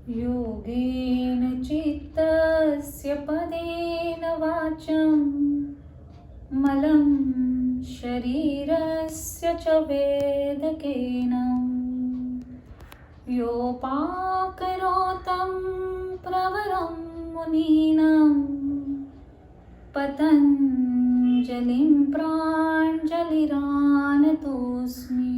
योगेन चित्तस्य पदेन वाचं मलं शरीरस्य च वेदकेन योपाकरोतं प्रवरं मुनीनां पतञ्जलिं प्राञ्जलिरानतोऽस्मि।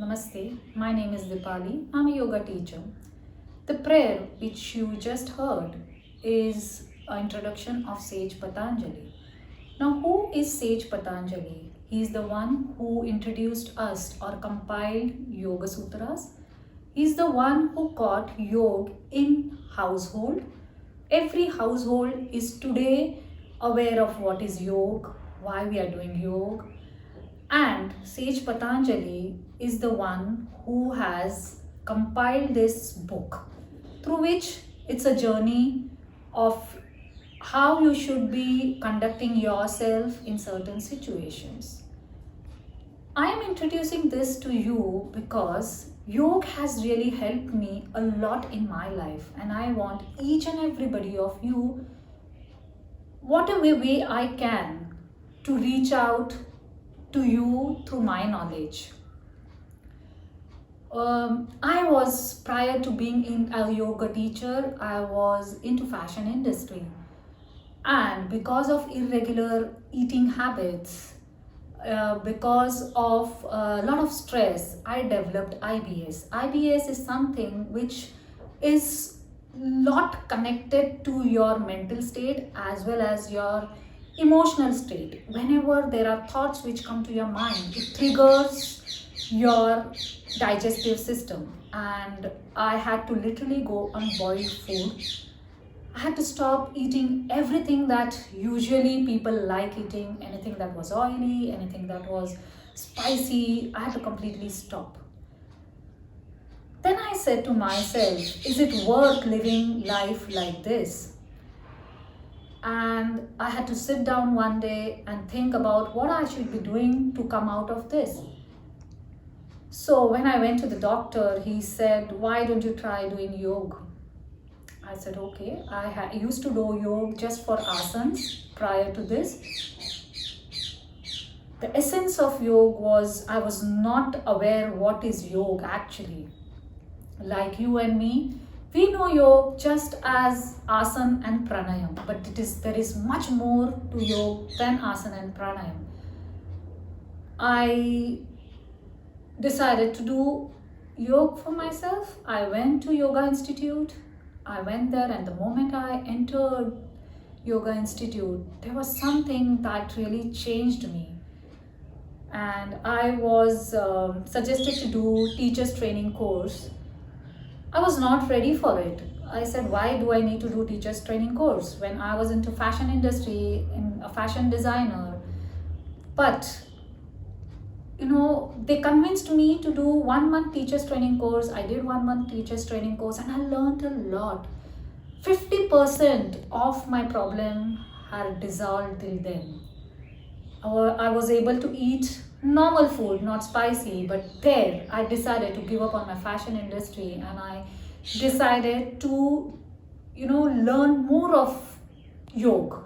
Namaste, my name is Dipali. I'm a yoga teacher. The prayer which you just heard is an introduction of Sage Patanjali. Now, who is Sage Patanjali? He is the one who introduced us or compiled Yoga Sutras. He is the one who taught yoga in household. Every household is today aware of what is yoga, why we are doing yoga, and Sage Patanjali is the one who has compiled this book, through which it's a journey of how you should be conducting yourself in certain situations. I am introducing this to you because yoga has really helped me a lot in my life, and I want each and everybody of you, whatever way I can, to reach out to you through my knowledge. I was, prior to being in a yoga teacher, I was into fashion industry, and because of irregular eating habits, because of a lot of stress, I developed IBS. IBS is something which is lot connected to your mental state as well as your emotional state. Whenever there are thoughts which come to your mind, it triggers your digestive system, and I had to literally go on boiled food. I had to stop eating everything that usually people like eating, anything that was oily, anything that was spicy. I had to completely stop. Then I said to myself, is it worth living life like this? And I had to sit down one day and think about what I should be doing to come out of this. So when I went to the doctor, he said, why don't you try doing yoga? I said, okay. I used to do yoga just for asanas prior to this. The essence of yoga was, I was not aware what is yoga actually. Like you and me, we know yoga just as asana and pranayam, but there is much more to yoga than asana and pranayam. I decided to do yoga for myself. I went to Yoga Institute. I went there, and the moment I entered Yoga Institute, there was something that really changed me. And I was suggested to do teachers training course. I was not ready for it. I said, why do I need to do teachers training course when I was into fashion industry, in a fashion designer? But they convinced me to do 1 month teachers training course. I did 1 month teachers training course, and I learned a lot. 50% of my problem had dissolved till then. I was able to eat normal food, not spicy, but there I decided to give up on my fashion industry, and I decided to, learn more of yoga.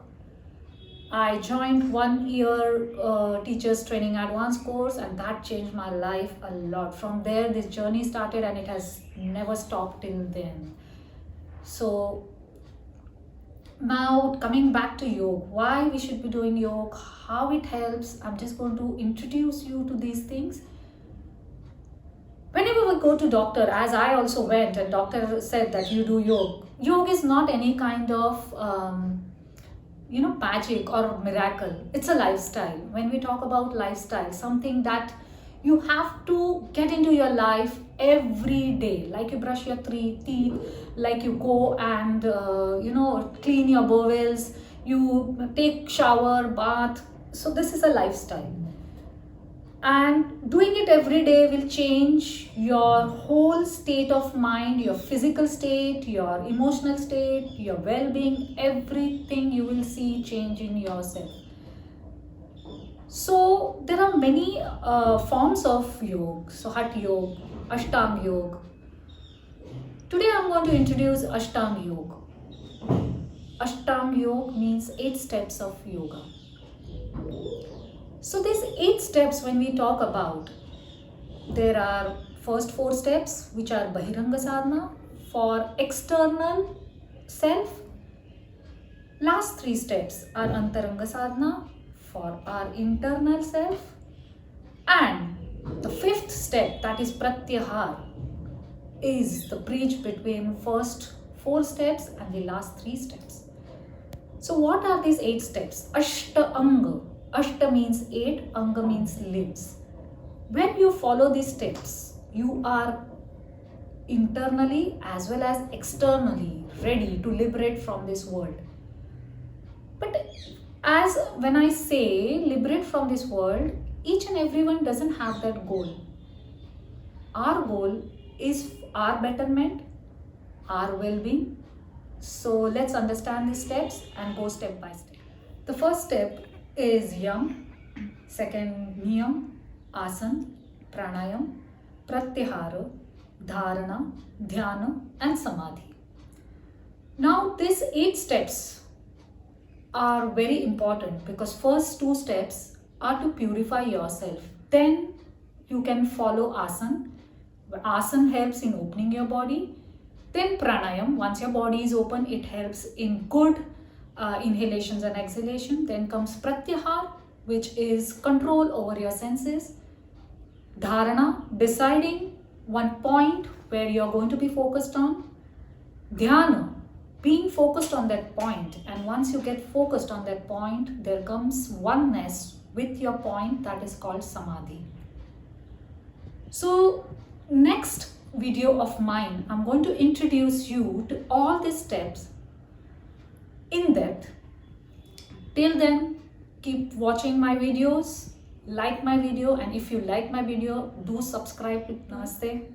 I joined 1 year teachers training advanced course, and that changed my life a lot. From there, this journey started, and it has never stopped till then. So now coming back to yoga, why we should be doing yoga, how it helps, I'm just going to introduce you to these things. Whenever we go to doctor, as I also went, and doctor said that you do yoga. Yoga is not any kind of magic or miracle. It's a lifestyle. When we talk about lifestyle, something that you have to get into your life every day, like you brush your teeth, like you go and clean your bowels, you take shower, bath. So this is a lifestyle, and doing it every day will change your whole state of mind, your physical state, your emotional state, your well-being. Everything you will see change in yourself. So there are many forms of yoga. So Hatha Yoga, Ashtanga Yoga. Today I'm going to introduce Ashtanga Yoga. Ashtanga Yoga means 8 steps of yoga. So these 8 steps, when we talk about, there are first 4 steps which are Bahiranga Sadhana for external self. Last 3 steps are Antaranga Sadhana for our internal self. And the 5th step, that is Pratyahar, is the bridge between first 4 steps and the last 3 steps. So what are these 8 steps? Ashtanga. Ashta means 8, Anga means limbs. When you follow these steps, you are internally as well as externally ready to liberate from this world. But as when I say liberate from this world, each and everyone doesn't have that goal. Our goal is our betterment, our well-being. So let's understand these steps and go step by step. The first step is Yam, second Niyam, Asana, Pranayam, Pratyahara, Dharana, Dhyana and Samadhi. Now these 8 steps are very important because first 2 steps are to purify yourself. Then you can follow Asana. Asana helps in opening your body. Then Pranayam, once your body is open, it helps in good inhalations and exhalation. Then comes Pratyahar, which is control over your senses. Dharana, deciding one point where you are going to be focused on. Dhyana, being focused on that point. And once you get focused on that point, there comes oneness with your point, that is called Samadhi. So next video of mine, I'm going to introduce you to all these steps in depth. Till then, keep watching my videos, like my video, and if you like my video, do subscribe to Namaste.